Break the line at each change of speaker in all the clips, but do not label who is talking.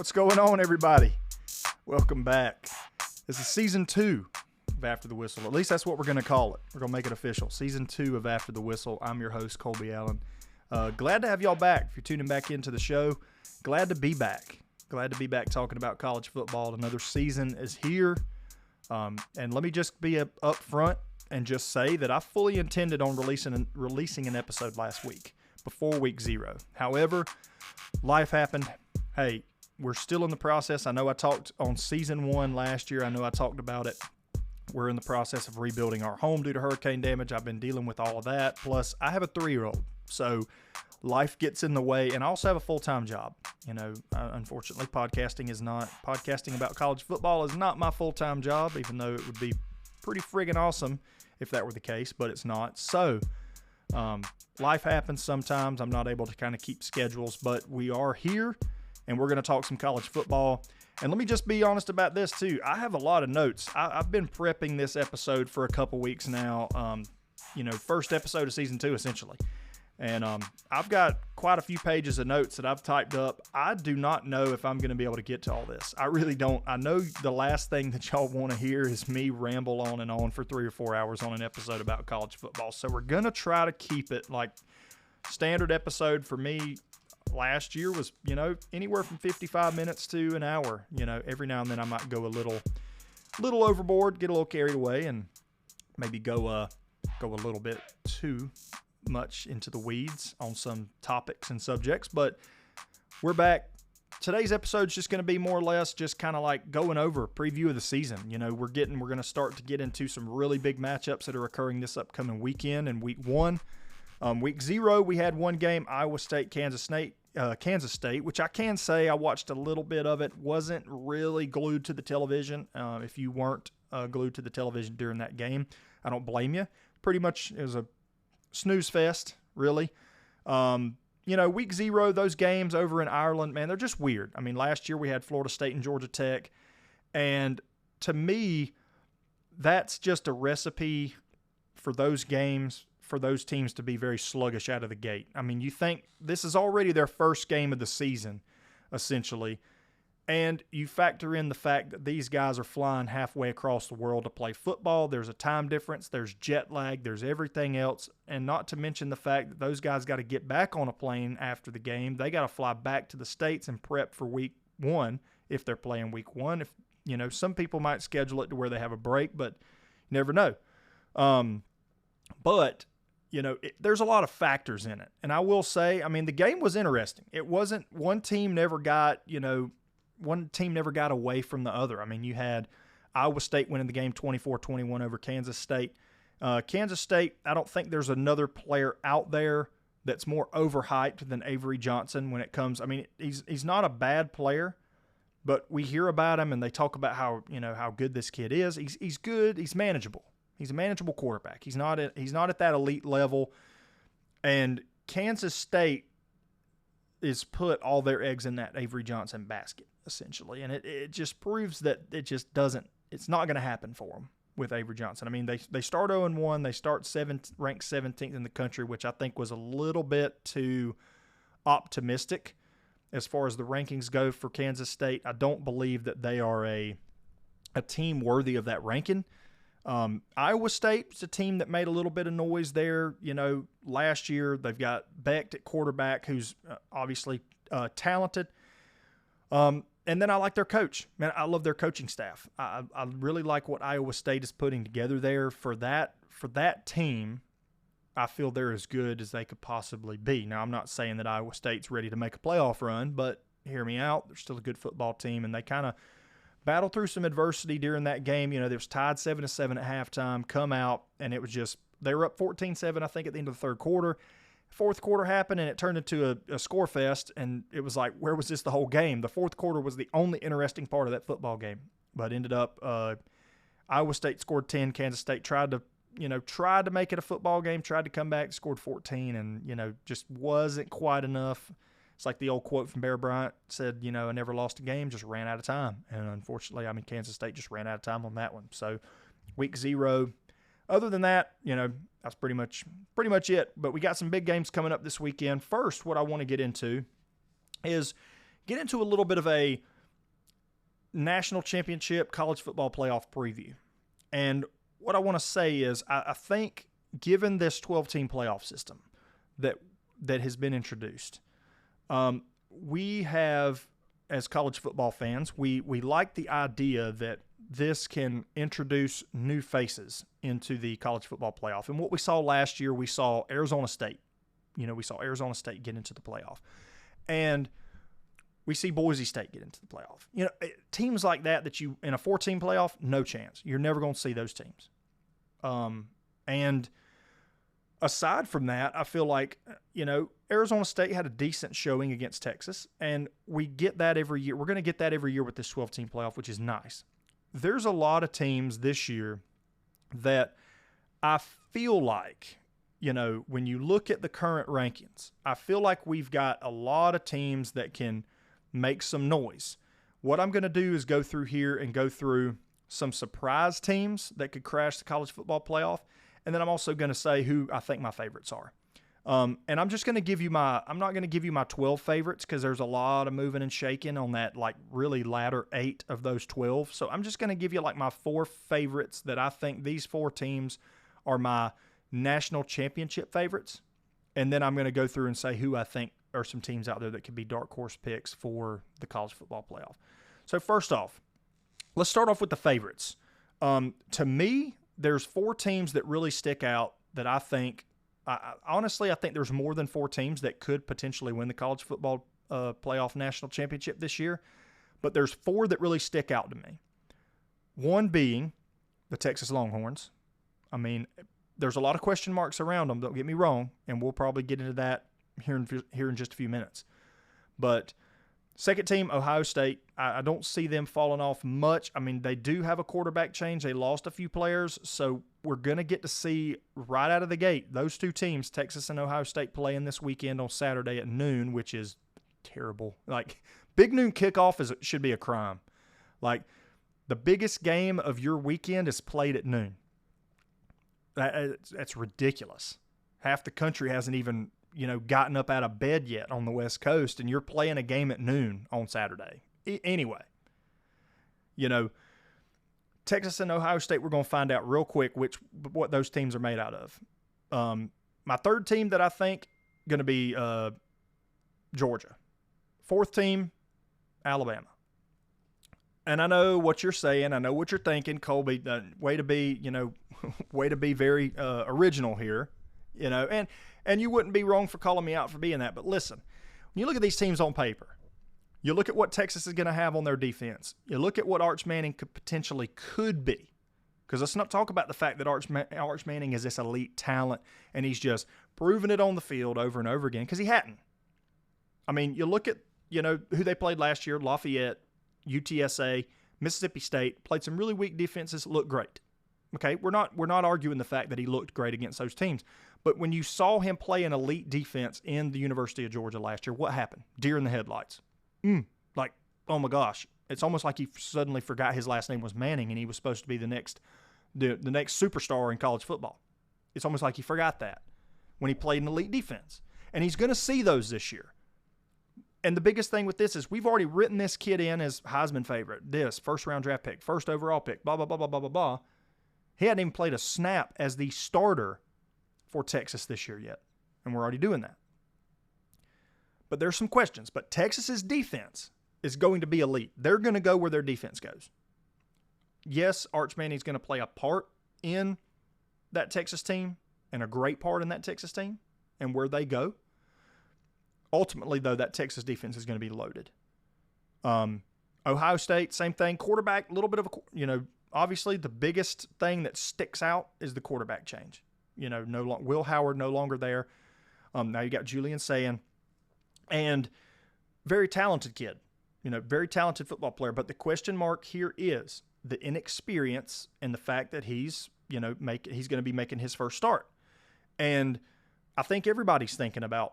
What's going on, everybody? Welcome back. This is Season 2 of After the Whistle. At least that's what we're going to call it. We're going to make it official. Season 2 of After the Whistle. I'm your host, Colby Allen. Glad to have y'all back. If you're tuning back into the show, glad to be back. Glad to be back talking about college football. Another season is here. And let me just be up front and just say that I fully intended on releasing an episode last week before week 0. However, life happened. Hey, we're still in the process. I know I talked on season 1 last year. I know I talked about it. We're in the process of rebuilding our home due to hurricane damage. I've been dealing with all of that. Plus, I have a 3-year-old. So life gets in the way. And I also have a full-time job. You know, unfortunately, podcasting about college football is not my full-time job, even though it would be pretty friggin' awesome if that were the case, but it's not. So life happens sometimes. I'm not able to kind of keep schedules, but we are here. And we're going to talk some college football. And let me just be honest about this, too. I have a lot of notes. I've been prepping this episode for a couple weeks now. First episode of Season 2, essentially. And I've got quite a few pages of notes that I've typed up. I do not know if I'm going to be able to get to all this. I really don't. I know the last thing that y'all want to hear is me ramble on and on for 3 or 4 hours on an episode about college football. So we're going to try to keep it like standard episode for me. Last year was, anywhere from 55 minutes to an hour. Every now and then I might go a little overboard, get a little carried away, and maybe go a little bit too much into the weeds on some topics and subjects. But we're back. Today's episode is just going to be more or less just kind of like going over a preview of the season. We're going to start to get into some really big matchups that are occurring this upcoming weekend and week 1. Week 0, we had one game, Iowa State, Kansas State, which I can say I watched a little bit of it. Wasn't really glued to the television. If you weren't glued to the television during that game, I don't blame you. Pretty much it was a snooze fest, really. Week 0, those games over in Ireland, man, they're just weird. I mean, last year we had Florida State and Georgia Tech, and to me, that's just a recipe for those games, for those teams to be very sluggish out of the gate. I mean, you think this is already their first game of the season, essentially, and you factor in the fact that these guys are flying halfway across the world to play football. There's a time difference, there's jet lag, there's everything else, and not to mention the fact that those guys got to get back on a plane after the game. They got to fly back to the States and prep for week 1 if they're playing week 1. If some people might schedule it to where they have a break, but you never know. There's a lot of factors in it. And I will say, I mean, the game was interesting. It wasn't one team never got away from the other. I mean, you had Iowa State winning the game 24-21 over Kansas State. Kansas State, I don't think there's another player out there that's more overhyped than Avery Johnson when it comes. I mean, he's not a bad player, but we hear about him and they talk about how good this kid is. He's good. He's manageable. He's a manageable quarterback. He's not at that elite level. And Kansas State is put all their eggs in that Avery Johnson basket, essentially. And it just proves that it's not going to happen for them with Avery Johnson. I mean, they start 0-1. They start ranked 17th in the country, which I think was a little bit too optimistic as far as the rankings go for Kansas State. I don't believe that they are a team worthy of that ranking. Iowa State is a team that made a little bit of noise there. Last year they've got Becht at quarterback, who's obviously talented. And then I like their coach. Man, I love their coaching staff. I really like what Iowa State is putting together there for that team. I feel they're as good as they could possibly be. Now, I'm not saying that Iowa State's ready to make a playoff run, but hear me out. They're still a good football team, and they kind of battled through some adversity during that game. They was tied 7-7 at halftime, come out, and it was just, they were up 14-7, I think, at the end of the third quarter. Fourth quarter happened, and it turned into a score fest, and it was like, where was this the whole game? The fourth quarter was the only interesting part of that football game, but ended up Iowa State scored 10. Kansas State tried to make it a football game, tried to come back, scored 14, and, just wasn't quite enough. It's like the old quote from Bear Bryant said, I never lost a game, just ran out of time. And unfortunately, Kansas State just ran out of time on that one. So week 0, other than that, that's pretty much it. But we got some big games coming up this weekend. First, what I want to get into is a little bit of a national championship college football playoff preview. And what I want to say is I think given this 12-team playoff system that has been introduced, we have, as college football fans, we like the idea that this can introduce new faces into the college football playoff. And what we saw last year, we saw Arizona State. We saw Arizona State get into the playoff. And we see Boise State get into the playoff. Teams like that you, in a 4-team playoff, no chance. You're never going to see those teams. And aside from that, I feel like, Arizona State had a decent showing against Texas, and we get that every year. We're going to get that every year with this 12-team playoff, which is nice. There's a lot of teams this year that I feel like, when you look at the current rankings, I feel like we've got a lot of teams that can make some noise. What I'm going to do is go through here and go through some surprise teams that could crash the college football playoff, and then I'm also going to say who I think my favorites are. And I'm just going to give you I'm not going to give you my 12 favorites because there's a lot of moving and shaking on that, really latter 8 of those 12. So I'm just going to give you my 4 favorites that I think these 4 teams are my national championship favorites. And then I'm going to go through and say who I think are some teams out there that could be dark horse picks for the college football playoff. So first off, let's start off with the favorites. To me, there's 4 teams that really stick out that I think, honestly, I think there's more than 4 teams that could potentially win the college football playoff national championship this year. But there's 4 that really stick out to me. One being the Texas Longhorns. I mean, there's a lot of question marks around them, don't get me wrong, and we'll probably get into that here in just a few minutes. But second team, Ohio State, I don't see them falling off much. I mean, they do have a quarterback change. They lost a few players, so we're going to get to see right out of the gate those 2 teams, Texas and Ohio State, playing this weekend on Saturday at noon, which is terrible. Big noon kickoff should be a crime. The biggest game of your weekend is played at noon. That's ridiculous. Half the country hasn't even gotten up out of bed yet on the West Coast, and you're playing a game at noon on Saturday. Anyway, Texas and Ohio State, we're going to find out real quick what those teams are made out of. My third team that I think going to be Georgia. Fourth team, Alabama. And I know what you're saying. I know what you're thinking, Colby. Way to be very original here, And you wouldn't be wrong for calling me out for being that. But listen, when you look at these teams on paper, you look at what Texas is going to have on their defense. You look at what Arch Manning could be. Because let's not talk about the fact that Arch Manning is this elite talent and he's just proven it on the field over and over again, because he hadn't. I mean, you look at who they played last year, Lafayette, UTSA, Mississippi State, played some really weak defenses, looked great. Okay, we're not arguing the fact that he looked great against those teams. But when you saw him play an elite defense in the University of Georgia last year, what happened? Deer in the headlights. Oh my gosh. It's almost like he suddenly forgot his last name was Manning and he was supposed to be the next superstar in college football. It's almost like he forgot that when he played an elite defense. And he's going to see those this year. And the biggest thing with this is we've already written this kid in as Heisman favorite, first-round draft pick, first overall pick, blah, blah, blah, blah, blah, blah, blah. He hadn't even played a snap as the starter for Texas this year yet, and we're already doing that. But there's some questions. But Texas's defense is going to be elite. They're going to go where their defense goes. Yes, Arch Manning's going to play a part in that Texas team, and a great part in that Texas team, and where they go. Ultimately, though, that Texas defense is going to be loaded. Ohio State, same thing. Quarterback, a little bit of obviously the biggest thing that sticks out is the quarterback change. Will Howard no longer there. Now you got Julian Sayin, and very talented kid. Very talented football player. But the question mark here is the inexperience and the fact that he's going to be making his first start. And I think everybody's thinking about,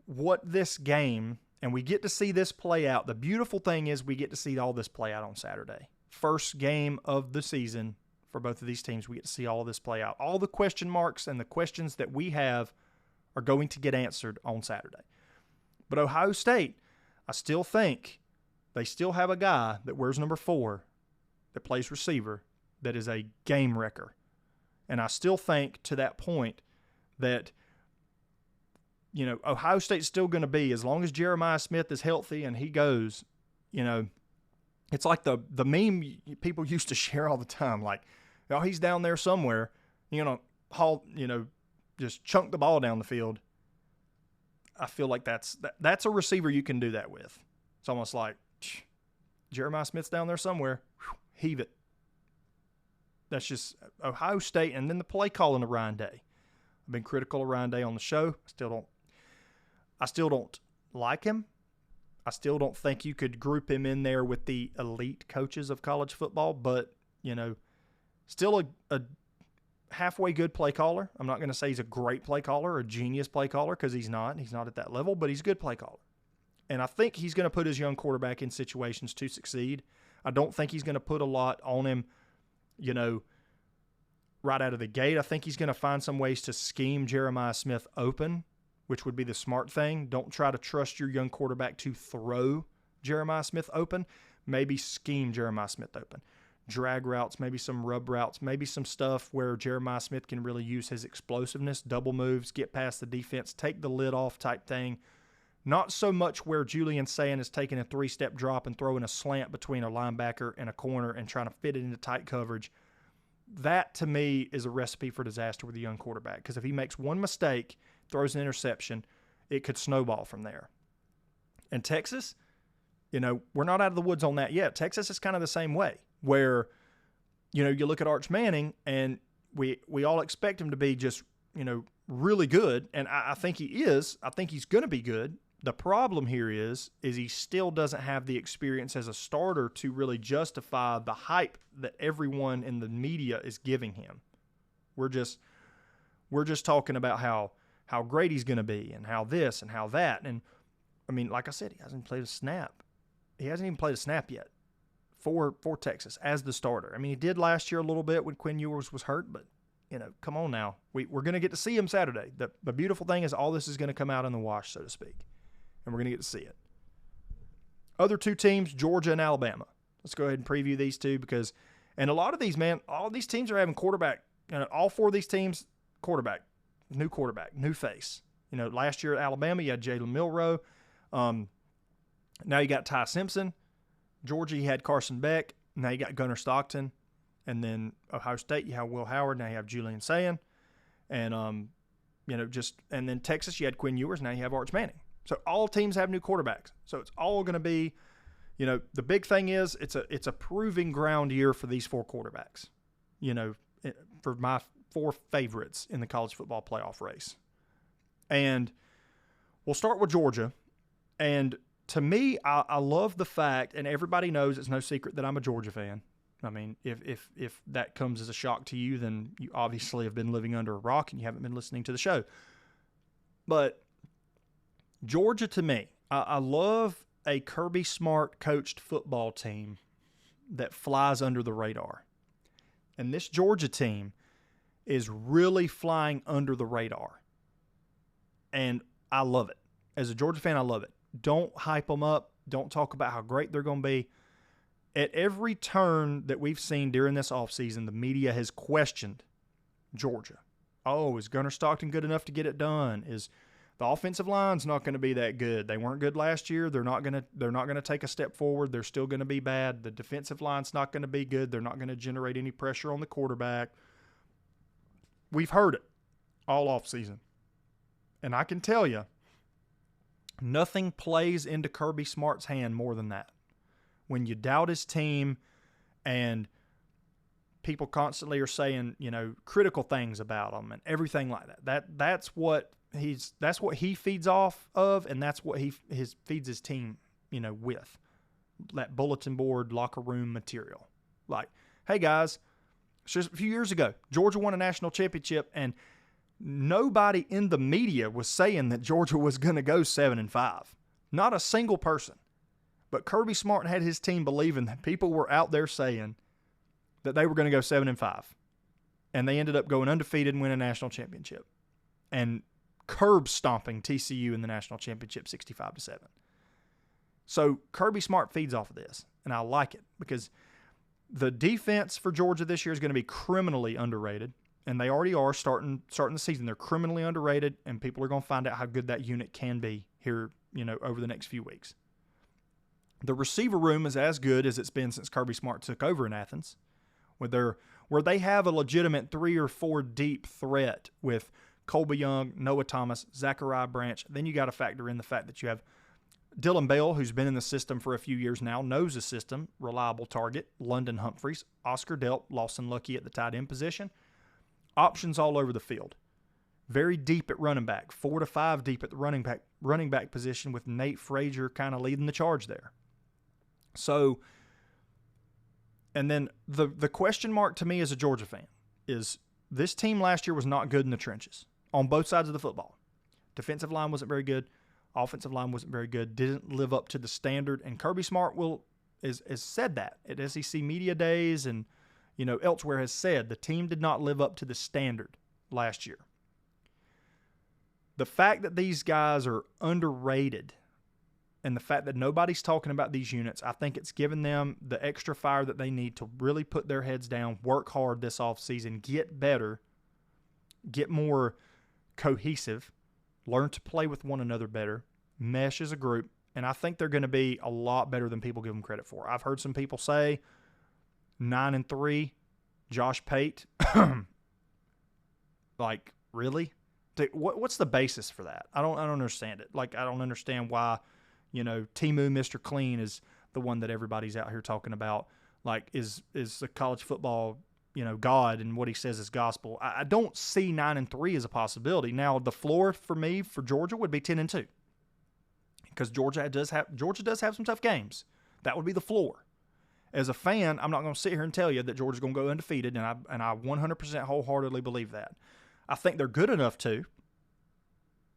what this game, and we get to see this play out. The beautiful thing is we get to see all this play out on Saturday. First game of the season for both of these teams. We get to see all of this play out. All the question marks and the questions that we have are going to get answered on Saturday. But Ohio State, I still think they still have a guy that wears number 4 that plays receiver that is a game wrecker. And I still think to that point that, Ohio State's still going to be, as long as Jeremiah Smith is healthy and he goes, it's like the meme people used to share all the time, like, oh, he's down there somewhere, just chunk the ball down the field. I feel like that's a receiver you can do that with. It's almost like, Jeremiah Smith's down there somewhere, heave it. That's just Ohio State. And then the play calling of Ryan Day. I've been critical of Ryan Day on the show. I still don't like him. I still don't think you could group him in there with the elite coaches of college football, but, still a halfway good play caller. I'm not going to say he's a great play caller or a genius play caller, because he's not. He's not at that level, but he's a good play caller. And I think he's going to put his young quarterback in situations to succeed. I don't think he's going to put a lot on him, right out of the gate. I think he's going to find some ways to scheme Jeremiah Smith open, which would be the smart thing. Don't try to trust your young quarterback to throw Jeremiah Smith open. Maybe scheme Jeremiah Smith open. Drag routes, maybe some rub routes, maybe some stuff where Jeremiah Smith can really use his explosiveness, double moves, get past the defense, take the lid off type thing. Not so much where Julian Sayin is taking a 3-step drop and throwing a slant between a linebacker and a corner and trying to fit it into tight coverage. That, to me, is a recipe for disaster with a young quarterback, because if he makes one mistake, throws an interception, it could snowball from there. And Texas, we're not out of the woods on that yet. Texas is kind of the same way, where, you look at Arch Manning, and we all expect him to be just, really good, and I think he is. I think he's going to be good. The problem here is he still doesn't have the experience as a starter to really justify the hype that everyone in the media is giving him. We're just talking about how great he's going to be and how this and how that. And, I mean, like I said, he hasn't played a snap. He hasn't even played a snap yet for Texas as the starter. I mean, he did last year a little bit when Quinn Ewers was hurt, but, come on now. We're going to get to see him Saturday. The beautiful thing is all this is going to come out in the wash, so to speak. And we're going to get to see it. Other two teams, Georgia and Alabama. Let's go ahead and preview these two and a lot of these, man, all these teams are having quarterback. All 4 of these teams, quarterback, new face. Last year at Alabama, you had Jalen Milroe. Now you got Ty Simpson. Georgia, you had Carson Beck. Now you got Gunnar Stockton. And then Ohio State, you have Will Howard. Now you have Julian Sayin. And, and then Texas, you had Quinn Ewers. Now you have Arch Manning. So all teams have new quarterbacks. So it's all going to be, the big thing is it's a proving ground year for these 4 quarterbacks, for my 4 favorites in the college football playoff race. And we'll start with Georgia. And to me, I love the fact, and everybody knows it's no secret that I'm a Georgia fan. I mean, if that comes as a shock to you, then you obviously have been living under a rock and you haven't been listening to the show. But Georgia, to me, I love a Kirby Smart coached football team that flies under the radar. And this Georgia team is really flying under the radar. And I love it. As a Georgia fan, I love it. Don't hype them up. Don't talk about how great they're going to be. At every turn that we've seen during this offseason, the media has questioned Georgia. Oh, is Gunnar Stockton good enough to get it done? Is the offensive line's not going to be that good? They weren't good last year. They're not going to take a step forward. They're still going to be bad. The defensive line's not going to be good. They're not going to generate any pressure on the quarterback. We've heard it all offseason. And I can tell you, nothing plays into Kirby Smart's hand more than that. When you doubt his team and people constantly are saying, critical things about him and everything like that. That's what he feeds off of, and that's what he feeds his team, with. That bulletin board, locker room material. Like, hey guys, just a few years ago, Georgia won a national championship, and nobody in the media was saying that Georgia was going to go 7-5. Not a single person. But Kirby Smart had his team believing that people were out there saying that they were going to go 7-5. And they ended up going undefeated and winning a national championship. And curb stomping TCU in the national championship 65-7. So Kirby Smart feeds off of this, and I like it because the defense for Georgia this year is going to be criminally underrated, and they already are starting the season. They're criminally underrated, and people are going to find out how good that unit can be here, over the next few weeks. The receiver room is as good as it's been since Kirby Smart took over in Athens, where they have a legitimate 3 or 4 deep threat with Colby Young, Noah Thomas, Zachariah Branch. Then you got to factor in the fact that you have Dylan Bell, who's been in the system for a few years now, knows the system, reliable target, London Humphreys, Oscar Delp, Lawson Lucky at the tight end position. Options all over the field. Very deep at running back, 4 to 5 deep at the running back position with Nate Frazier kind of leading the charge there. So, and then the question mark to me as a Georgia fan is this team last year was not good in the trenches on both sides of the football. Defensive line wasn't very good. Offensive line wasn't very good. Didn't live up to the standard. And Kirby Smart has said that at SEC Media Days and elsewhere has said the team did not live up to the standard last year. The fact that these guys are underrated and the fact that nobody's talking about these units, I think it's given them the extra fire that they need to really put their heads down, work hard this offseason, get better, get more cohesive, learn to play with one another better, mesh as a group, and I think they're going to be a lot better than people give them credit for. I've heard some people say 9-3, Josh Pate. Like, really? What's the basis for that? I don't understand it. Like, I don't understand why, Timu Mr. Clean is the one that everybody's out here talking about. Like, is the college football, God and what he says is gospel. I don't see 9-3 as a possibility. Now, the floor for me for Georgia would be 10-2 because Georgia does have some tough games. That would be the floor. As a fan, I'm not going to sit here and tell you that Georgia's going to go undefeated, and I 100% wholeheartedly believe that. I think they're good enough to,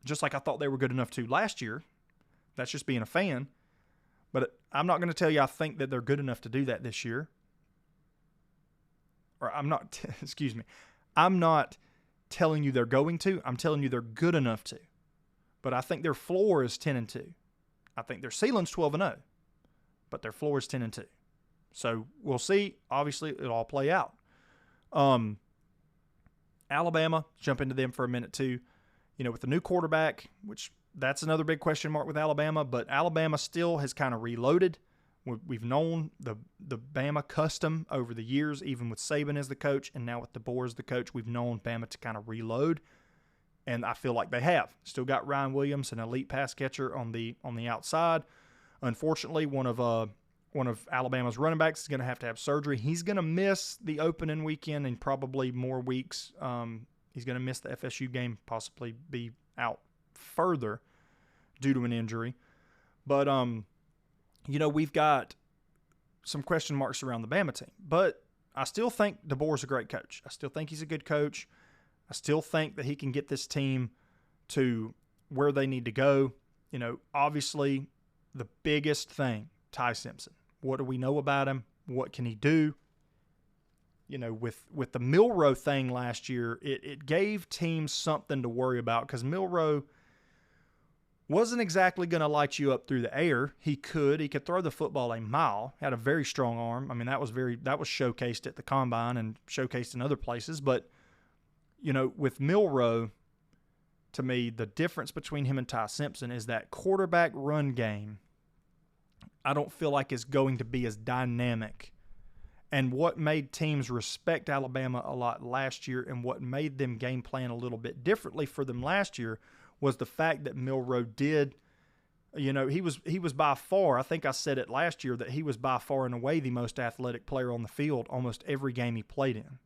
just like I thought they were good enough to last year. That's just being a fan. But I'm not going to tell you I think that they're good enough to do that this year. Or I'm not, excuse me. I'm not telling you they're going to. I'm telling you they're good enough to. But I think their floor is 10-2. I think their ceiling's 12-0. But their floor is 10-2. So we'll see. Obviously, it'll all play out. Alabama, jump into them for a minute too. With the new quarterback, which that's another big question mark with Alabama, but Alabama still has kind of reloaded. We've known the Bama custom over the years, even with Saban as the coach, and now with DeBoer as the coach, we've known Bama to kind of reload, and I feel like they have. Still got Ryan Williams, an elite pass catcher on the outside. Unfortunately, one of Alabama's running backs is going to have surgery. He's going to miss the opening weekend and probably more weeks. He's going to miss the FSU game, possibly be out further due to an injury. But, we've got some question marks around the Bama team. But I still think DeBoer's a great coach. I still think he's a good coach. I still think that he can get this team to where they need to go. Obviously, the biggest thing, Ty Simpson. What do we know about him? What can he do? With the Milroe thing last year, it gave teams something to worry about because Milroe wasn't exactly going to light you up through the air. He could throw the football a mile. Had a very strong arm. I mean, that was showcased at the combine and showcased in other places. But with Milroe, to me, the difference between him and Ty Simpson is that quarterback run game. I don't feel like it's going to be as dynamic. And what made teams respect Alabama a lot last year and what made them game plan a little bit differently for them last year was the fact that Milroe did, he was by far, I think I said it last year, that he was by far and away the most athletic player on the field almost every game he played in.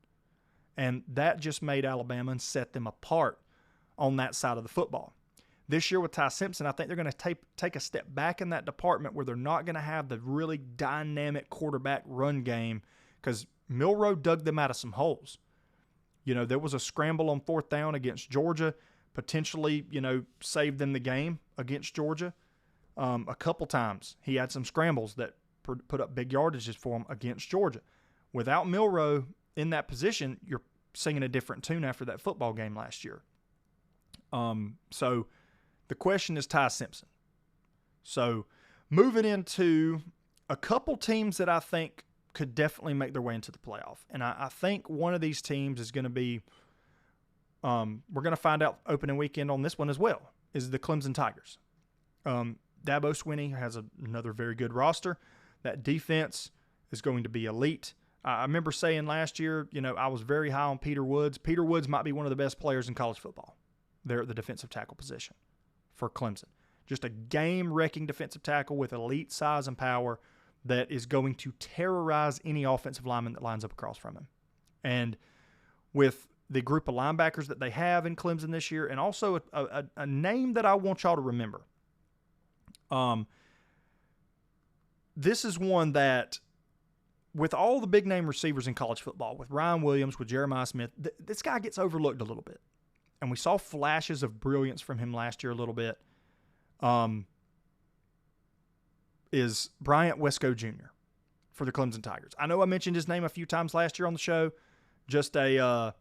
And that just made Alabama and set them apart on that side of the football. This year with Ty Simpson, I think they're going to take a step back in that department where they're not going to have the really dynamic quarterback run game because Milroe dug them out of some holes. There was a scramble on 4th down against Georgia, potentially, saved them the game against Georgia. A couple times he had some scrambles that put up big yardages for him against Georgia. Without Milroe in that position, you're singing a different tune after that football game last year. So the question is Ty Simpson. So moving into a couple teams that I think could definitely make their way into the playoff. And I think one of these teams is going to be, we're going to find out opening weekend on this one as well, is the Clemson Tigers. Dabo Swinney has another very good roster. That defense is going to be elite. I remember saying last year, I was very high on Peter Woods. Peter Woods might be one of the best players in college football. They're at the defensive tackle position for Clemson. Just a game-wrecking defensive tackle with elite size and power that is going to terrorize any offensive lineman that lines up across from him. And with the group of linebackers that they have in Clemson this year, and also a name that I want y'all to remember. This is one that, with all the big-name receivers in college football, with Ryan Williams, with Jeremiah Smith, this guy gets overlooked a little bit. And we saw flashes of brilliance from him last year a little bit. Is Bryant Wesco Jr. for the Clemson Tigers. I know I mentioned his name a few times last year on the show. Just an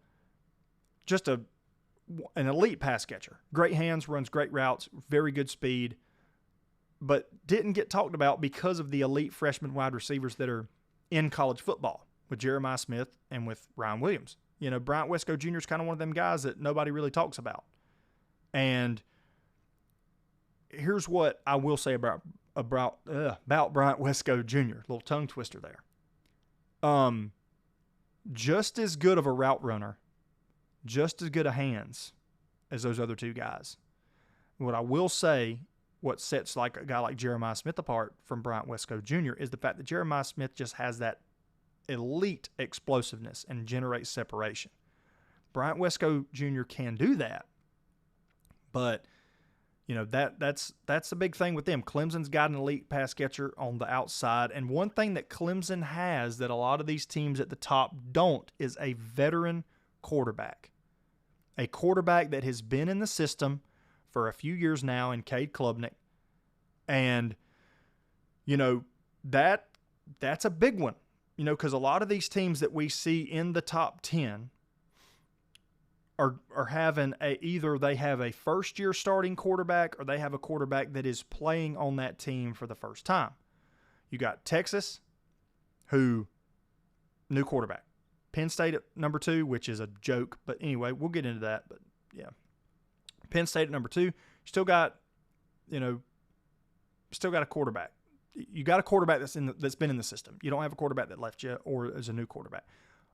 elite pass catcher. Great hands, runs great routes, very good speed, but didn't get talked about because of the elite freshman wide receivers that are in college football with Jeremiah Smith and with Ryan Williams. Bryant Wesco Jr. is kind of one of them guys that nobody really talks about. And here's what I will say about Bryant Wesco Jr. Little tongue twister there. Just as good of a route runner, just as good of hands as those other two guys. What I will say, what sets like a guy like Jeremiah Smith apart from Bryant Wesco Jr. is the fact that Jeremiah Smith just has that elite explosiveness and generates separation. Bryant Wesco Jr. can do that, but that's a big thing with them. Clemson's got an elite pass catcher on the outside, and one thing that Clemson has that a lot of these teams at the top don't is a veteran quarterback. A quarterback that has been in the system for a few years now in Cade Klubnik. And, that's a big one. Because a lot of these teams that we see in the top 10 are having either they have a first-year starting quarterback or they have a quarterback that is playing on that team for the first time. You got Texas, new quarterback. Penn State at number 2, which is a joke. But anyway, we'll get into that. But, yeah. Penn State at number 2. Still got a quarterback. You got a quarterback that's been in the system. You don't have a quarterback that left you or is a new quarterback.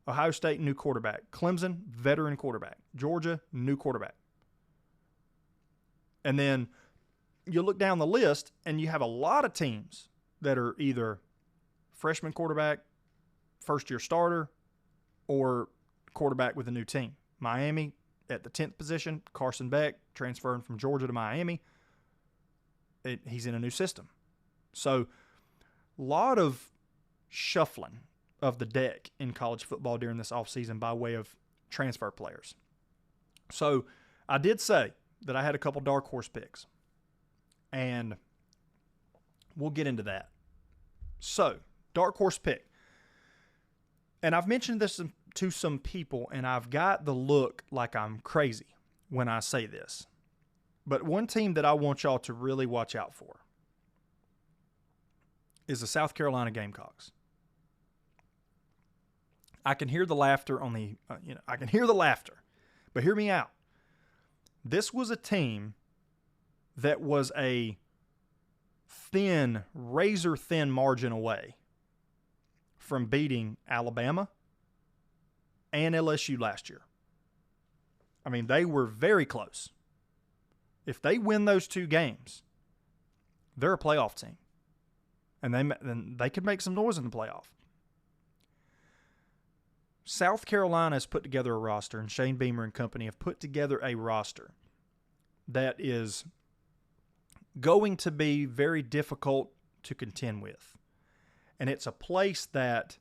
Ohio State, new quarterback. Clemson, veteran quarterback. Georgia, new quarterback. And then you look down the list and you have a lot of teams that are either freshman quarterback, first-year starter, or quarterback with a new team. Miami at the 10th position, Carson Beck transferring from Georgia to Miami. He's in a new system. So a lot of shuffling of the deck in college football during this offseason by way of transfer players. So I did say that I had a couple dark horse picks, and we'll get into that. So, dark horse pick. And I've mentioned this to some people, and I've got the look like I'm crazy when I say this. But one team that I want y'all to really watch out for is the South Carolina Gamecocks. I can hear the laughter I can hear the laughter, but hear me out. This was a team that was a razor-thin margin away from beating Alabama and LSU last year. I mean, they were very close. If they win those two games, they're a playoff team. And then they could make some noise in the playoff. South Carolina has put together a roster, and Shane Beamer and company have put together a roster that is going to be very difficult to contend with. And it's a place that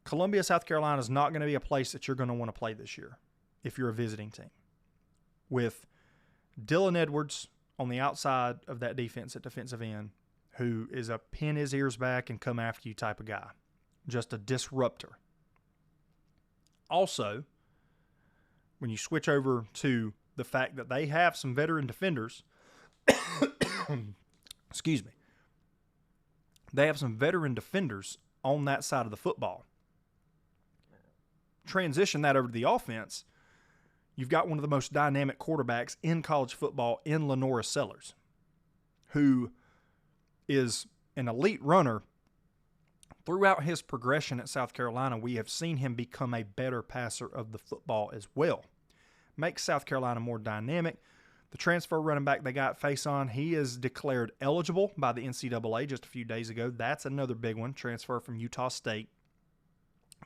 Columbia, South Carolina is not going to be a place that you're going to want to play this year if you're a visiting team. With Dylan Edwards on the outside of that defense at defensive end, who is a pin his ears back and come after you type of guy. Just a disruptor. Also, when you switch over to the fact that they have some veteran defenders, Excuse me. They have some veteran defenders on that side of the football. Transition that over to the offense. You've got one of the most dynamic quarterbacks in college football in Lenora Sellers, who is an elite runner. Throughout his progression at South Carolina, we have seen him become a better passer of the football as well. Makes South Carolina more dynamic. The transfer running back they got Faison, he is declared eligible by the NCAA just a few days ago. That's another big one, transfer from Utah State.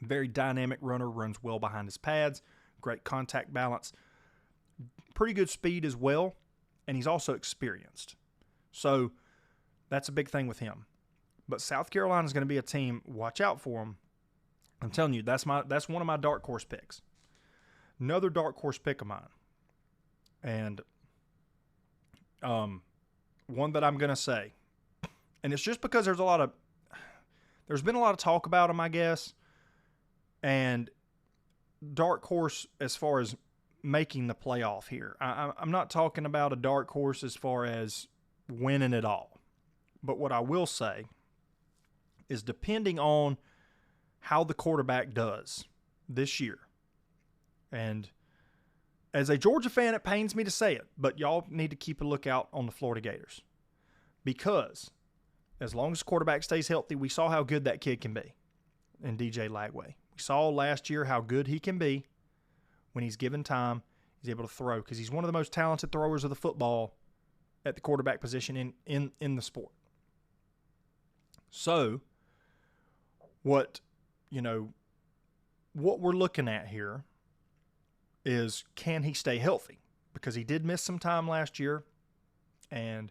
Very dynamic runner, runs well behind his pads, great contact balance, pretty good speed as well, and he's also experienced. So that's a big thing with him. But South Carolina is going to be a team, watch out for them. I'm telling you, that's one of my dark horse picks. Another dark horse pick of mine. And one that I'm going to say, and it's just because there's been a lot of talk about him, I guess, and dark horse as far as making the playoff here. I'm not talking about a dark horse as far as winning it all. But what I will say is, depending on how the quarterback does this year, and as a Georgia fan, it pains me to say it, but y'all need to keep a lookout on the Florida Gators. Because as long as the quarterback stays healthy, we saw how good that kid can be in DJ Lagway. We saw last year how good he can be when he's given time. He's able to throw because he's one of the most talented throwers of the football at the quarterback position in the sport. So what we're looking at here is, can he stay healthy? Because he did miss some time last year, and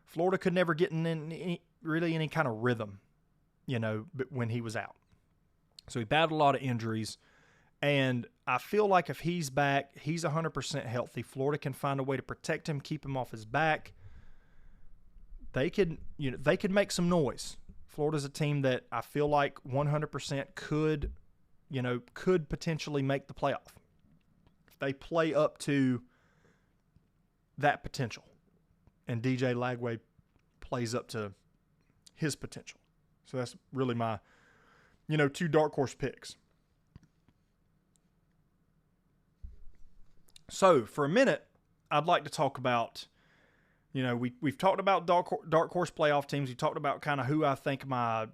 Florida could never get in any kind of rhythm, when he was out. So he battled a lot of injuries, and I feel like if he's back, he's 100% healthy. Florida can find a way to protect him, keep him off his back. They could make some noise. Florida's a team that I feel like 100% could potentially make the playoff if they play up to that potential, and DJ Lagway plays up to his potential. So that's really my, two dark horse picks. So for a minute, I'd like to talk about, we've talked about dark horse playoff teams. We talked about kind of who I think my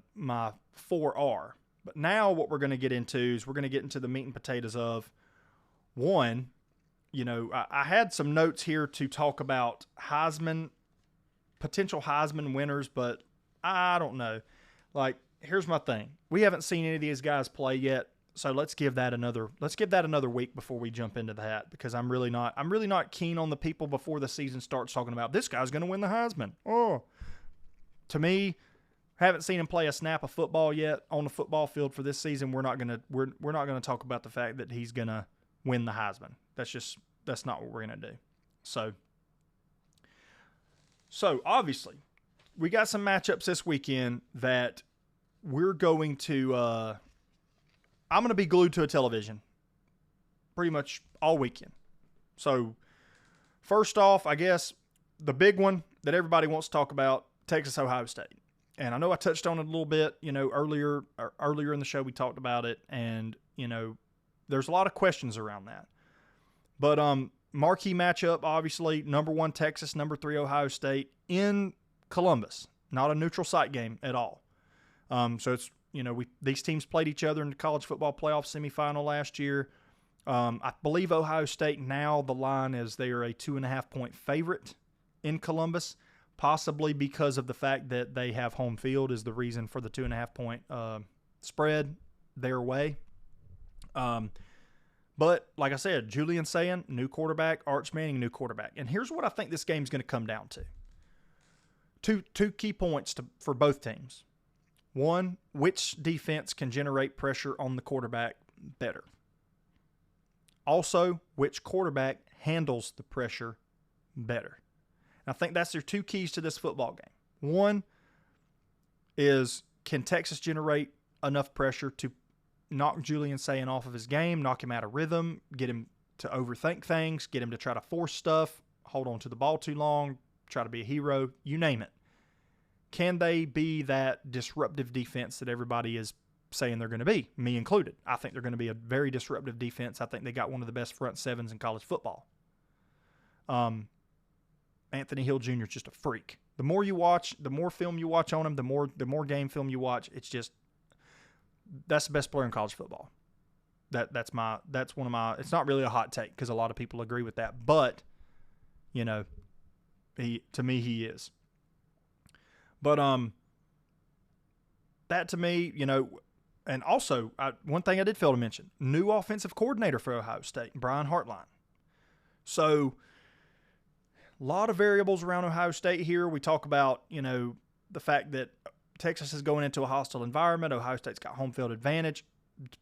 four are. But now what we're going to get into is we're going to get into the meat and potatoes of one. I had some notes here to talk about potential Heisman winners, but I don't know. Here's my thing. We haven't seen any of these guys play yet, so let's give that another week before we jump into that, because I'm really not keen on the people before the season starts talking about this guy's going to win the Heisman. Oh, to me, haven't seen him play a snap of football yet on the football field for this season. We're not gonna talk about the fact that he's gonna win the Heisman. That's not what we're gonna do. So obviously, we got some matchups this weekend that we're going to. I'm gonna be glued to a television pretty much all weekend. So first off, I guess the big one that everybody wants to talk about, Texas Ohio State. And I know I touched on it a little bit, earlier in the show we talked about it, and there's a lot of questions around that. But marquee matchup, obviously, number 1 Texas, number 3 Ohio State in Columbus. Not a neutral site game at all. So it's these teams played each other in the college football playoff semifinal last year. I believe Ohio State now the line is they are a 2.5-point favorite in Columbus. Possibly because of the fact that they have home field is the reason for the 2.5-point spread their way. But like I said, Julian Sayin, new quarterback, Arch Manning, new quarterback. And here's what I think this game's going to come down to. Two key points for both teams. One, which defense can generate pressure on the quarterback better? Also, which quarterback handles the pressure better? I think that's their two keys to this football game. One is, can Texas generate enough pressure to knock Julian Sayin off of his game, knock him out of rhythm, get him to overthink things, get him to try to force stuff, hold on to the ball too long, try to be a hero, you name it. can they be that disruptive defense that everybody is saying they're going to be, me included? I think they're going to be a very disruptive defense. I think they got one of the best front sevens in college football. Anthony Hill Jr. is just a freak. The more you watch, the more film you watch on him, the more game film you watch, that's the best player in college football. That's one of my, it's not really a hot take because a lot of people agree with that, but to me he is. But that to me, and also one thing I did fail to mention, new offensive coordinator for Ohio State, Brian Hartline. So a lot of variables around Ohio State here. We talk about, the fact that Texas is going into a hostile environment. Ohio State's got home field advantage.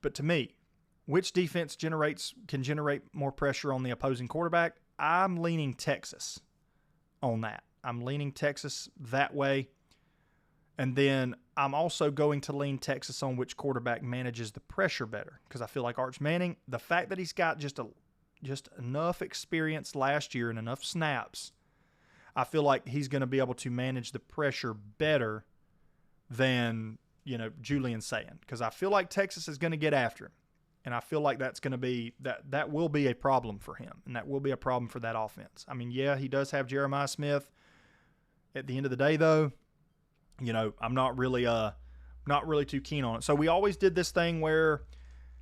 But to me, which defense can generate more pressure on the opposing quarterback? I'm leaning Texas on that. I'm leaning Texas that way. And then I'm also going to lean Texas on which quarterback manages the pressure better, because I feel like Arch Manning, the fact that he's got just enough experience last year and enough snaps, I feel like he's going to be able to manage the pressure better than, Julian Sayin, because I feel like Texas is going to get after him. And I feel like that's going to be that will be a problem for him, and that will be a problem for that offense. I mean, yeah, he does have Jeremiah Smith. At the end of the day, though, I'm not really too keen on it. So we always did this thing where,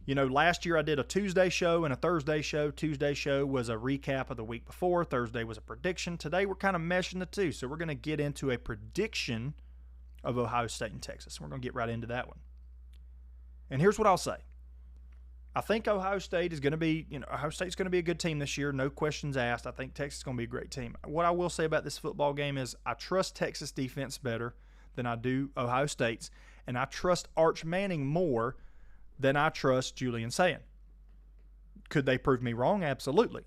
last year I did a Tuesday show and a Thursday show. Tuesday show was a recap of the week before. Thursday was a prediction. Today we're kind of meshing the two. So we're going to get into a prediction of Ohio State and Texas. We're going to get right into that one. And here's what I'll say. I think Ohio State is going to be, Ohio State's going to be a good team this year. No questions asked. I think Texas is going to be a great team. What I will say about this football game is I trust Texas defense better than I do Ohio State's, and I trust Arch Manning more than I trust Julian Sayin. Could they prove me wrong? Absolutely.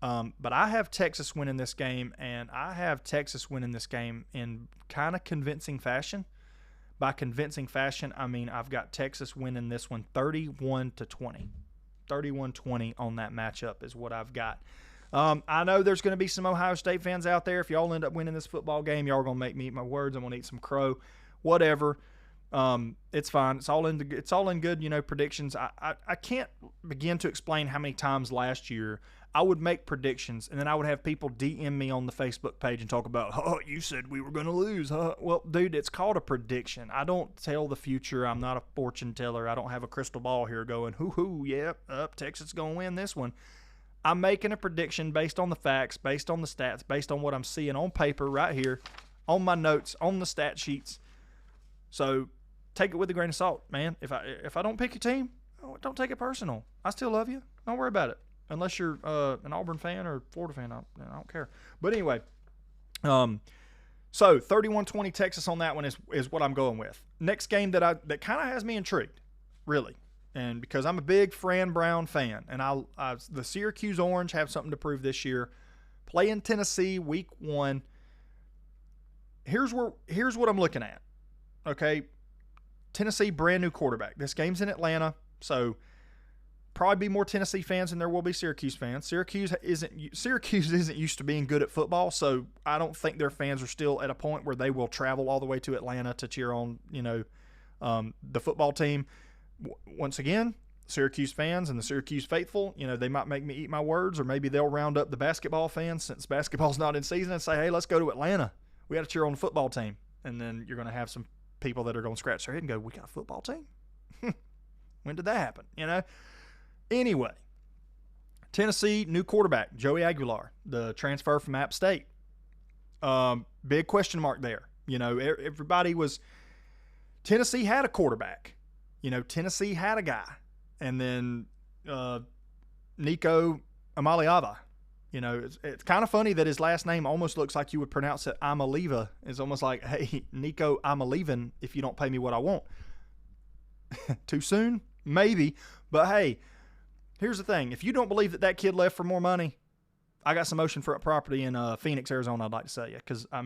But I have Texas winning this game, and I have Texas winning this game in kind of convincing fashion. By convincing fashion, I mean I've got Texas winning this one 31-20. 31-20 on that matchup is what I've got. I know there's going to be some Ohio State fans out there. If y'all end up winning this football game, y'all are going to make me eat my words. I'm going to eat some crow. Whatever. It's fine. It's all in good, predictions. I can't begin to explain how many times last year I would make predictions, and then I would have people DM me on the Facebook page and talk about, oh, you said we were going to lose, huh? Well, dude, it's called a prediction. I don't tell the future. I'm not a fortune teller. I don't have a crystal ball here going, hoo-hoo, yep, Texas is going to win this one. I'm making a prediction based on the facts, based on the stats, based on what I'm seeing on paper right here, on my notes, on the stat sheets. So take it with a grain of salt, man. If I don't pick your team, don't take it personal. I still love you. Don't worry about it. Unless you're an Auburn fan or Florida fan, I don't care. But anyway, so 31-20 Texas on that one is what I'm going with. Next game that kind of has me intrigued, really, and because I'm a big Fran Brown fan, and the Syracuse Orange have something to prove this year. Playing Tennessee week 1. Here's what I'm looking at. Okay, Tennessee brand new quarterback. This game's in Atlanta, so probably be more Tennessee fans than there will be Syracuse fans. Syracuse isn't used to being good at football, so I don't think their fans are still at a point where they will travel all the way to Atlanta to cheer on, the football team. Once again, Syracuse fans and the Syracuse faithful, they might make me eat my words, or maybe they'll round up the basketball fans since basketball's not in season and say, hey, let's go to Atlanta. We got to cheer on the football team. And then you're going to have some people that are going to scratch their head and go, we got a football team? When did that happen? Anyway, Tennessee, new quarterback, Joey Aguilar, the transfer from App State. Big question mark there. Everybody was – Tennessee had a quarterback. Tennessee had a guy. And then Nico Amaliava. It's kind of funny that his last name almost looks like you would pronounce it Amaliva. It's almost like, hey, Nico, I'm a-leaving if you don't pay me what I want. Too soon? Maybe. But, hey – here's the thing. If you don't believe that kid left for more money, I got some oceanfront property in Phoenix, Arizona I'd like to sell you. Because, I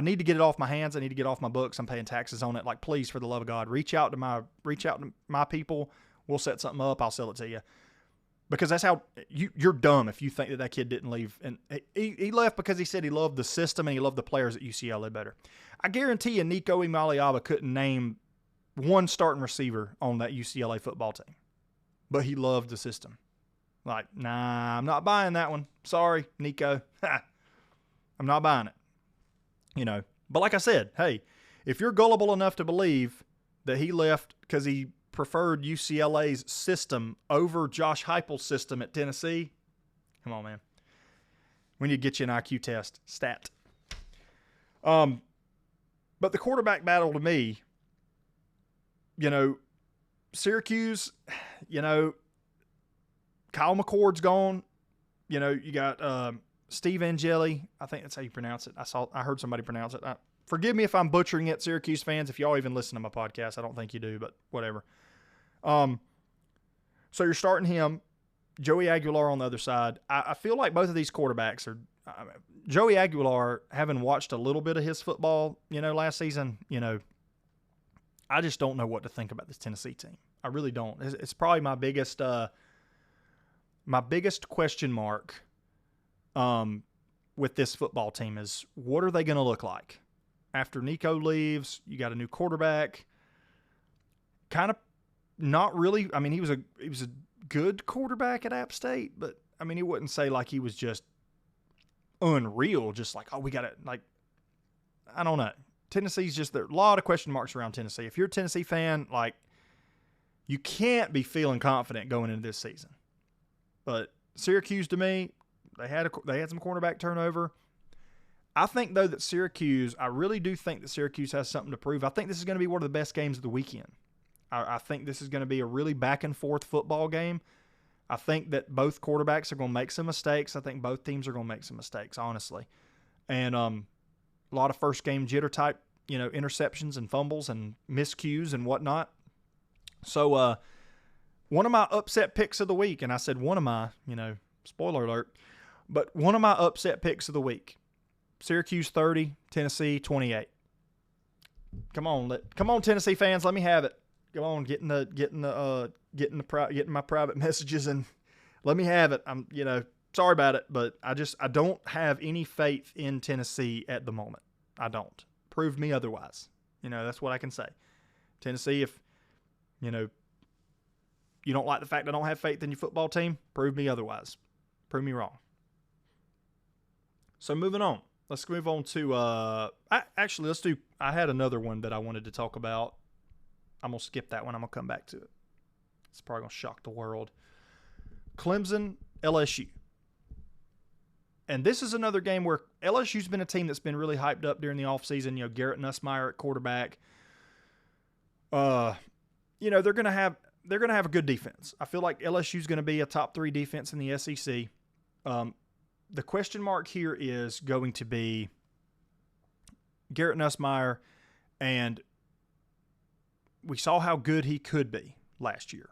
need to get it off my hands. I need to get it off my books. I'm paying taxes on it. Like, please, for the love of God, reach out to my people. We'll set something up. I'll sell it to you. Because that's how you're dumb if you think that kid didn't leave. And he left because he said he loved the system and he loved the players at UCLA better. I guarantee you Nico Imaliaba couldn't name one starting receiver on that UCLA football team. But he loved the system. Like, nah, I'm not buying that one. Sorry, Nico. I'm not buying it. But like I said, hey, if you're gullible enough to believe that he left because he preferred UCLA's system over Josh Heupel's system at Tennessee, come on, man. We need to get you an IQ test. Stat. But the quarterback battle to me, Syracuse, Kyle McCord's gone. You got Steve Angeli. I think that's how you pronounce it. I heard somebody pronounce it. Forgive me if I'm butchering it, Syracuse fans. If y'all even listen to my podcast, I don't think you do, but whatever. So you're starting him, Joey Aguilar on the other side. I feel like both of these quarterbacks are Joey Aguilar, having watched a little bit of his football, last season, I just don't know what to think about this Tennessee team. I really don't. It's probably my biggest question mark with this football team is what are they going to look like? After Nico leaves, you got a new quarterback. Kind of not really. I mean, he was a good quarterback at App State, but I mean, he wouldn't say like he was just unreal. Just like, oh, we got it. Like, I don't know. Tennessee's just there. A lot of question marks around Tennessee. If you're a Tennessee fan, like, you can't be feeling confident going into this season. But Syracuse, to me, they had some quarterback turnover. I think, though, that I really do think that Syracuse has something to prove. I think this is going to be one of the best games of the weekend. I think this is going to be a really back-and-forth football game. I think that both quarterbacks are going to make some mistakes. I think both teams are going to make some mistakes, honestly. And a lot of first-game jitter-type, interceptions and fumbles and miscues and whatnot. So one of my upset picks of the week, and I said one of my, spoiler alert, but one of my upset picks of the week, Syracuse 30, Tennessee 28. Come on, Tennessee fans, let me have it. Go on, getting my private messages and let me have it. I'm, sorry about it, but I don't have any faith in Tennessee at the moment. I don't. Prove me otherwise. That's what I can say. Tennessee, if you don't like the fact I don't have faith in your football team, prove me otherwise. Prove me wrong. So moving on. Let's move on to I had another one that I wanted to talk about. I'm going to skip that one. I'm going to come back to it. It's probably going to shock the world. Clemson, LSU. And this is another game where LSU's been a team that's been really hyped up during the offseason. Garrett Nussmeier at quarterback. They're going to have a good defense. I feel like LSU's going to be a top 3 defense in the SEC. The question mark here is going to be Garrett Nussmeier, and we saw how good he could be last year.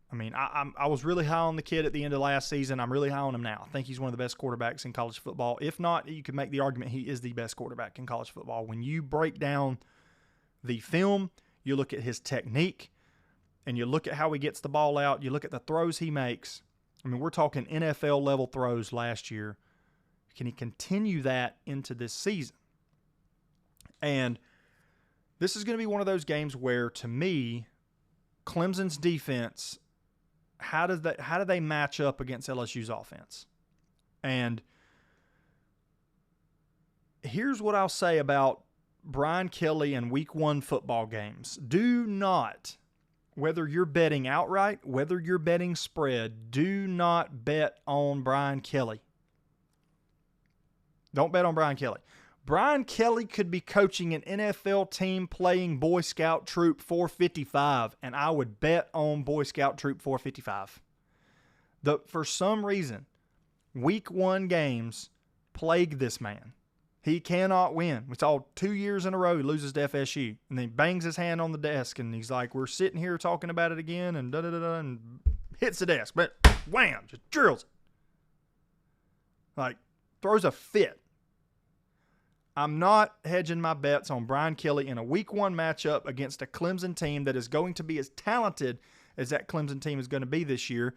I mean, I was really high on the kid at the end of last season. I'm really high on him now. I think he's one of the best quarterbacks in college football. If not, you could make the argument he is the best quarterback in college football. When you break down the film, you look at his technique, and you look at how he gets the ball out, you look at the throws he makes. I mean, we're talking NFL-level throws last year. Can he continue that into this season? And this is going to be one of those games where, to me, Clemson's defense, how do they match up against LSU's offense? And here's what I'll say about Brian Kelly and Week 1 football games. Do not, whether you're betting outright, whether you're betting spread, do not bet on Brian Kelly. Don't bet on Brian Kelly. Brian Kelly could be coaching an NFL team playing Boy Scout Troop 455, and I would bet on Boy Scout Troop 455. For some reason, Week 1 games plague this man. He cannot win. We saw 2 years in a row he loses to FSU, and then he bangs his hand on the desk, and he's like, we're sitting here talking about it again, and da-da-da-da, and hits the desk, but wham, just drills it. Like, throws a fit. I'm not hedging my bets on Brian Kelly in a Week 1 matchup against a Clemson team that is going to be as talented as that Clemson team is going to be this year.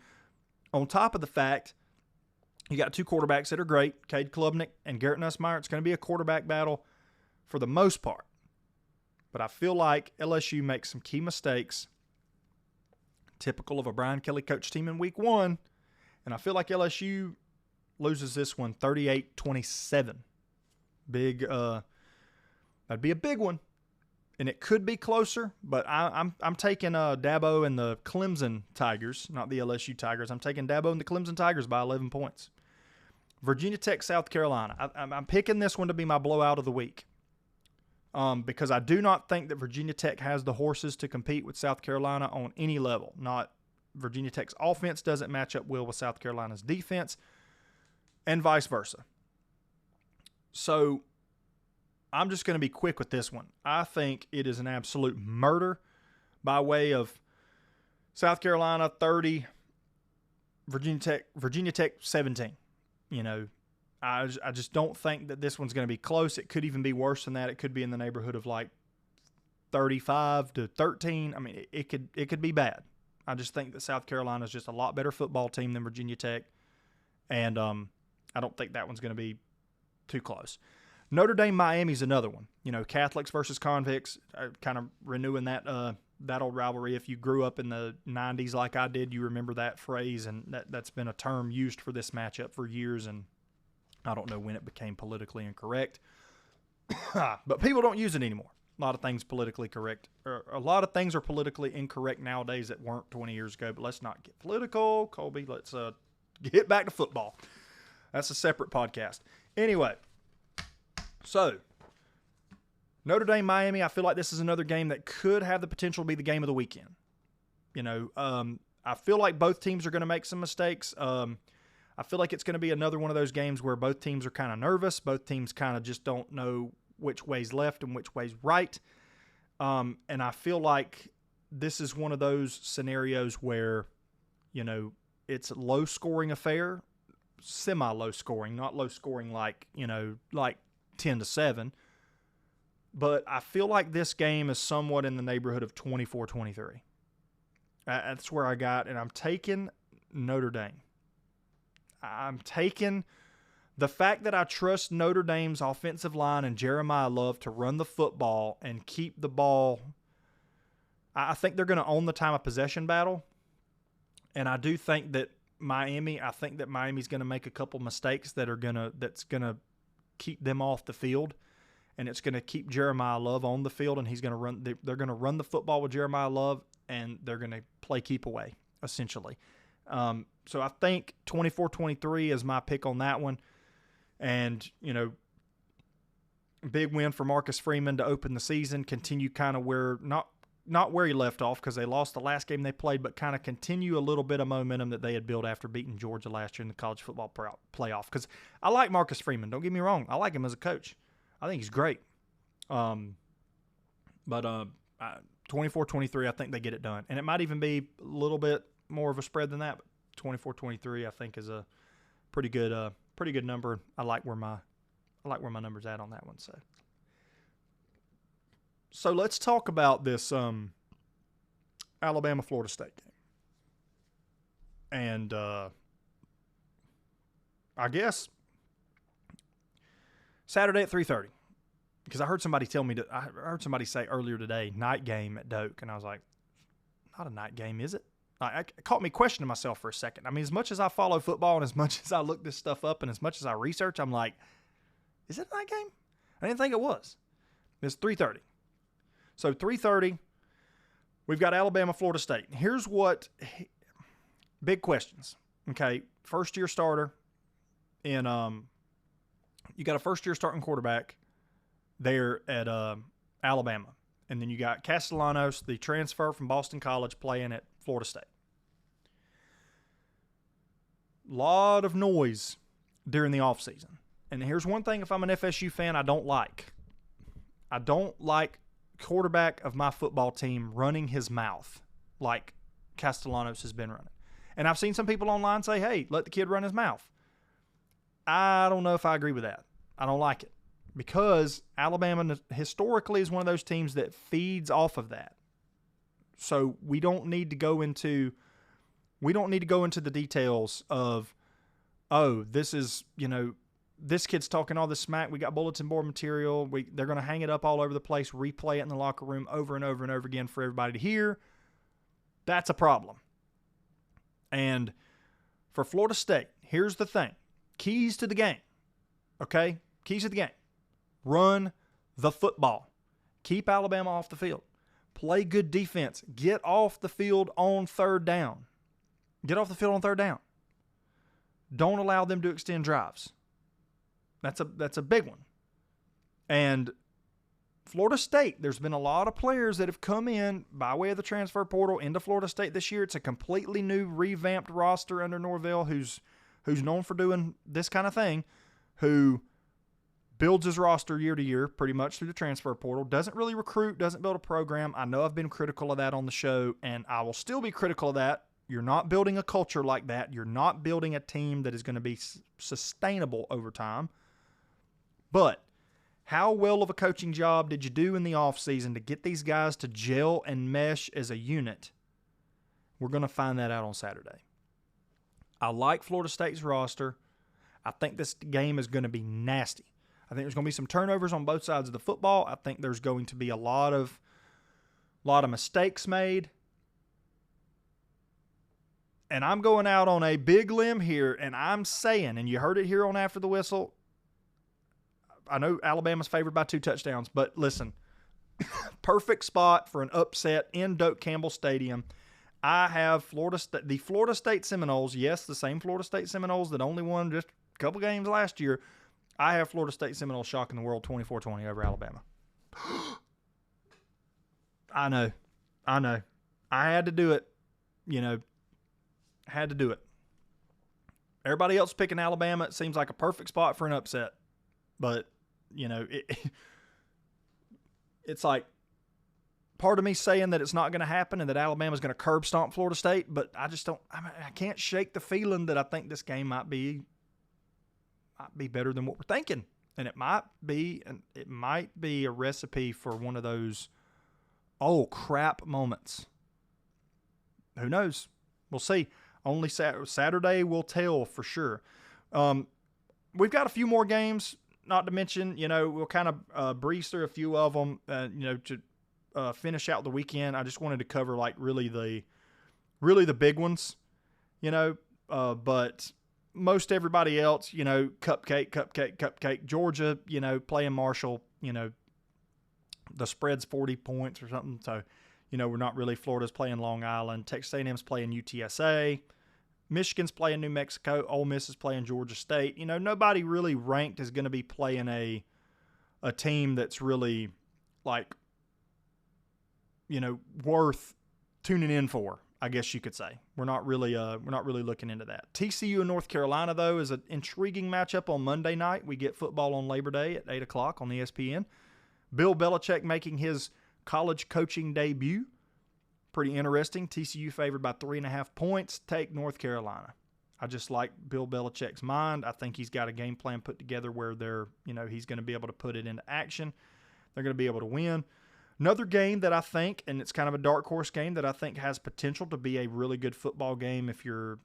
On top of the fact, you got two quarterbacks that are great, Cade Klubnik and Garrett Nussmeier. It's going to be a quarterback battle for the most part. But I feel like LSU makes some key mistakes, typical of a Brian Kelly coach team in week 1. And I feel like LSU loses this one 38-27. That'd be a big one. And it could be closer, but I'm taking Dabo and the Clemson Tigers, not the LSU Tigers. I'm taking Dabo and the Clemson Tigers by 11 points. Virginia Tech, South Carolina. I'm picking this one to be my blowout of the week because I do not think that Virginia Tech has the horses to compete with South Carolina on any level. Not Virginia Tech's offense doesn't match up well with South Carolina's defense, and vice versa. So I'm just going to be quick with this one. I think it is an absolute murder by way of South Carolina 30, Virginia Tech 17. You know, I just don't think that this one's going to be close. It could even be worse than that. It could be in the neighborhood of like 35-13. I mean, it could be bad. I just think that South Carolina is just a lot better football team than Virginia Tech, and I don't think that one's going to be too close. Notre Dame, Miami's another one. You know, Catholics versus convicts, kind of renewing that old rivalry. If you grew up in the 90s like I did, you remember that phrase, and that's been a term used for this matchup for years, and I don't know when it became politically incorrect. But people don't use it anymore. A lot of things politically correct. A lot of things are politically incorrect nowadays that weren't 20 years ago, but let's not get political. Colby, let's get back to football. That's a separate podcast. Anyway, so Notre Dame, Miami, I feel like this is another game that could have the potential to be the game of the weekend. You know, I feel like both teams are going to make some mistakes. I feel like it's going to be another one of those games where both teams are kind of nervous. Both teams kind of just don't know which way's left and which way's right. And I feel like this is one of those scenarios where, you know, it's a low-scoring affair, semi-low scoring, not low scoring like, you know, like 10-7. But I feel like this game is somewhat in the neighborhood of 24-23. That's where I got, and I'm taking Notre Dame. I'm taking the fact that I trust Notre Dame's offensive line and Jeremiah Love to run the football and keep the ball. I think they're going to own the time of possession battle. And I do think that Miami's going to make a couple mistakes that's going to keep them off the field. And it's going to keep Jeremiah Love on the field, and they're going to run the football with Jeremiah Love, and they're going to play keep away, essentially. So I think 24-23 is my pick on that one. And, you know, big win for Marcus Freeman to open the season, continue kind of where, not where he left off because they lost the last game they played, but kind of continue a little bit of momentum that they had built after beating Georgia last year in the college football playoff. Because I like Marcus Freeman. Don't get me wrong. I like him as a coach. I think he's great. But 24-23, I think they get it done. And it might even be a little bit more of a spread than that, but 24-23 I think is a pretty good number. I like where my number's at on that one. So let's talk about this Alabama-Florida State game. And I guess Saturday at 3:30, because I heard somebody say earlier today, night game at Doak, and I was like, not a night game, is it? It caught me questioning myself for a second. I mean, as much as I follow football and as much as I look this stuff up and as much as I research, I'm like, is it a night game? I didn't think it was. It's 3:30. So 3:30, we've got Alabama, Florida State. Here's what big questions. Okay, first-year starter in you got a first-year starting quarterback there at Alabama. And then you got Castellanos, the transfer from Boston College, playing at Florida State. Lot of noise during the offseason. And here's one thing, if I'm an FSU fan, I don't like. I don't like quarterback of my football team running his mouth like Castellanos has been running. And I've seen some people online say, hey, let the kid run his mouth. I don't know if I agree with that. I don't like it. Because Alabama historically is one of those teams that feeds off of that. So we don't need to go into We don't need to go into the details of, oh, this is, this kid's talking all this smack. We got bulletin board material. They're going to hang it up all over the place, replay it in the locker room over and over and over again for everybody to hear. That's a problem. And for Florida State, here's the thing. Keys to the game. Okay? Keys to the game. Run the football. Keep Alabama off the field. Play good defense. Get off the field on third down. Get off the field on third down. Don't allow them to extend drives. That's a big one. And Florida State, there's been a lot of players that have come in by way of the transfer portal into Florida State this year. It's a completely new, revamped roster under Norvell, who's known for doing this kind of thing, who builds his roster year to year pretty much through the transfer portal, doesn't really recruit, doesn't build a program. I know I've been critical of that on the show, and I will still be critical of that. You're not building a culture like that. You're not building a team that is going to be sustainable over time. But how well of a coaching job did you do in the offseason to get these guys to gel and mesh as a unit? We're going to find that out on Saturday. I like Florida State's roster. I think this game is going to be nasty. I think there's going to be some turnovers on both sides of the football. I think there's going to be a lot of mistakes made. And I'm going out on a big limb here, and I'm saying, and you heard it here on After the Whistle, I know Alabama's favored by 2 touchdowns, but listen, perfect spot for an upset in Doak Campbell Stadium. I have the Florida State Seminoles, yes, the same Florida State Seminoles that only won just a couple games last year. I have Florida State Seminoles shocking the world 24-20 over Alabama. I know. I had to do it, had to do it. Everybody else picking Alabama. It seems like a perfect spot for an upset. But, it's like part of me saying that it's not going to happen and that Alabama's going to curb stomp Florida State, but I can't shake the feeling that I think this game might be better than what we're thinking. And it might be a recipe for one of those oh crap moments. Who knows? We'll see. Only Saturday will tell for sure. We've got a few more games. Not to mention, we'll kind of breeze through a few of them, to finish out the weekend. I just wanted to cover really the big ones, but most everybody else, cupcake. Georgia, playing Marshall, the spread's 40 points or something. So, we're not really. Florida's playing Long Island. Texas A&M's playing UTSA. Michigan's playing New Mexico. Ole Miss is playing Georgia State. Nobody really ranked is going to be playing a team that's really worth tuning in for, I guess you could say. We're not really looking into that. TCU and North Carolina, though, is an intriguing matchup on Monday night. We get football on Labor Day at 8 o'clock on ESPN. Bill Belichick making his college coaching debut. Pretty interesting. TCU favored by 3.5 points. Take North Carolina. I just like Bill Belichick's mind. I think he's got a game plan put together where he's going to be able to put it into action. They're going to be able to win. Another game that I think, and it's kind of a dark horse game that I think has potential to be a really good football game if you're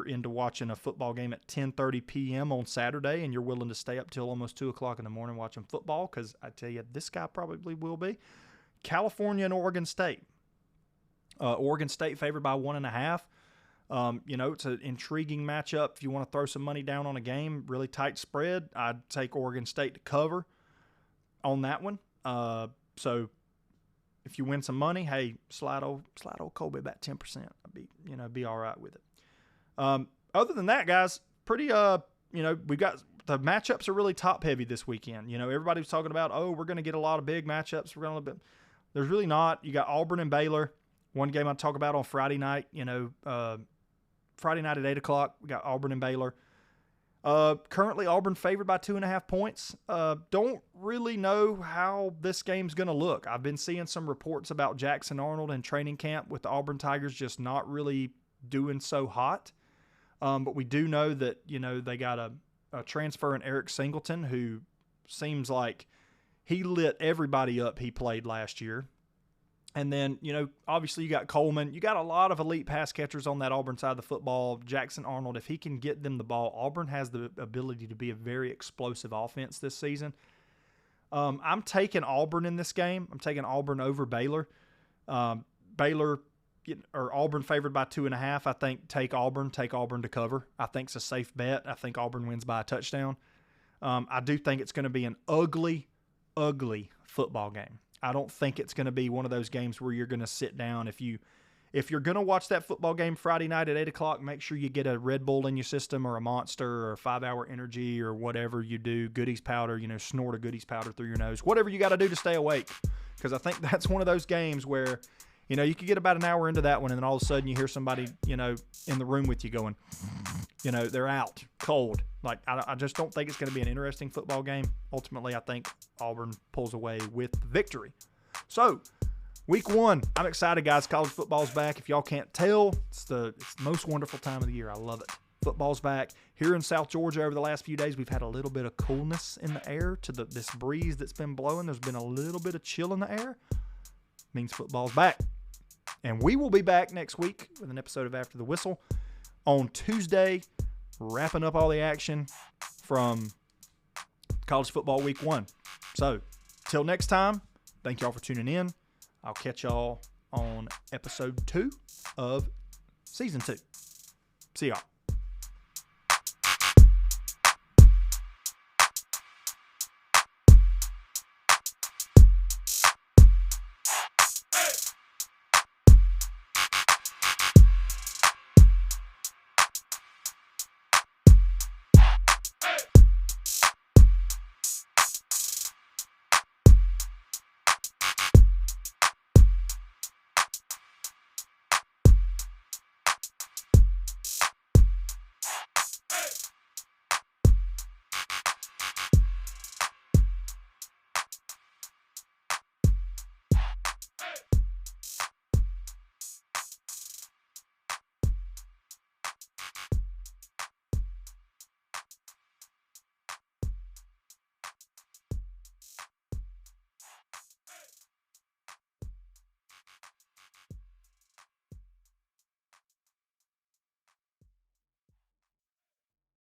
into watching a football game at 10:30 p.m. on Saturday and you're willing to stay up till almost 2 o'clock in the morning watching football, because I tell you, this guy probably will be. California and Oregon State. Oregon State favored by 1.5. It's an intriguing matchup. If you want to throw some money down on a game, really tight spread, I'd take Oregon State to cover on that one. So if you win some money, hey, slide old Colby about 10%. I'd be all right with it. Other than that, guys, pretty we've got the matchups are really top heavy this weekend. Everybody was talking about, we're going to get a lot of big matchups. There's really not. You got Auburn and Baylor. One game I'll talk about on Friday night, Friday night at 8 o'clock, we got Auburn and Baylor. Currently, Auburn favored by 2.5 points. Don't really know how this game's going to look. I've been seeing some reports about Jackson Arnold in training camp with the Auburn Tigers just not really doing so hot. But we do know that, they got a transfer in Eric Singleton, who seems like he lit everybody up he played last year. And then, obviously you got Coleman. You got a lot of elite pass catchers on that Auburn side of the football. Jackson Arnold, if he can get them the ball, Auburn has the ability to be a very explosive offense this season. I'm taking Auburn in this game. I'm taking Auburn over Baylor. Auburn favored by 2.5. I think take Auburn to cover. I think it's a safe bet. I think Auburn wins by a touchdown. I do think it's going to be an ugly, ugly football game. I don't think it's going to be one of those games where you're going to sit down. If you're going to watch that football game Friday night at 8 o'clock, make sure you get a Red Bull in your system or a Monster or a 5-hour energy or whatever you do, Goodies powder, snort a Goodies powder through your nose, whatever you got to do to stay awake. Because I think that's one of those games where, you could get about an hour into that one and then all of a sudden you hear somebody, in the room with you going, they're out cold. Like, I just don't think it's going to be an interesting football game. Ultimately, I think Auburn pulls away with victory. So, week 1, I'm excited, guys. College football's back. If y'all can't tell, it's the most wonderful time of the year. I love it. Football's back. Here in South Georgia over the last few days, we've had a little bit of coolness in the air to this breeze that's been blowing. There's been a little bit of chill in the air. Means football's back. And we will be back next week with an episode of After the Whistle on Tuesday, wrapping up all the action from college football week 1. So, till next time, thank y'all for tuning in. I'll catch y'all on episode 2 of season 2. See y'all.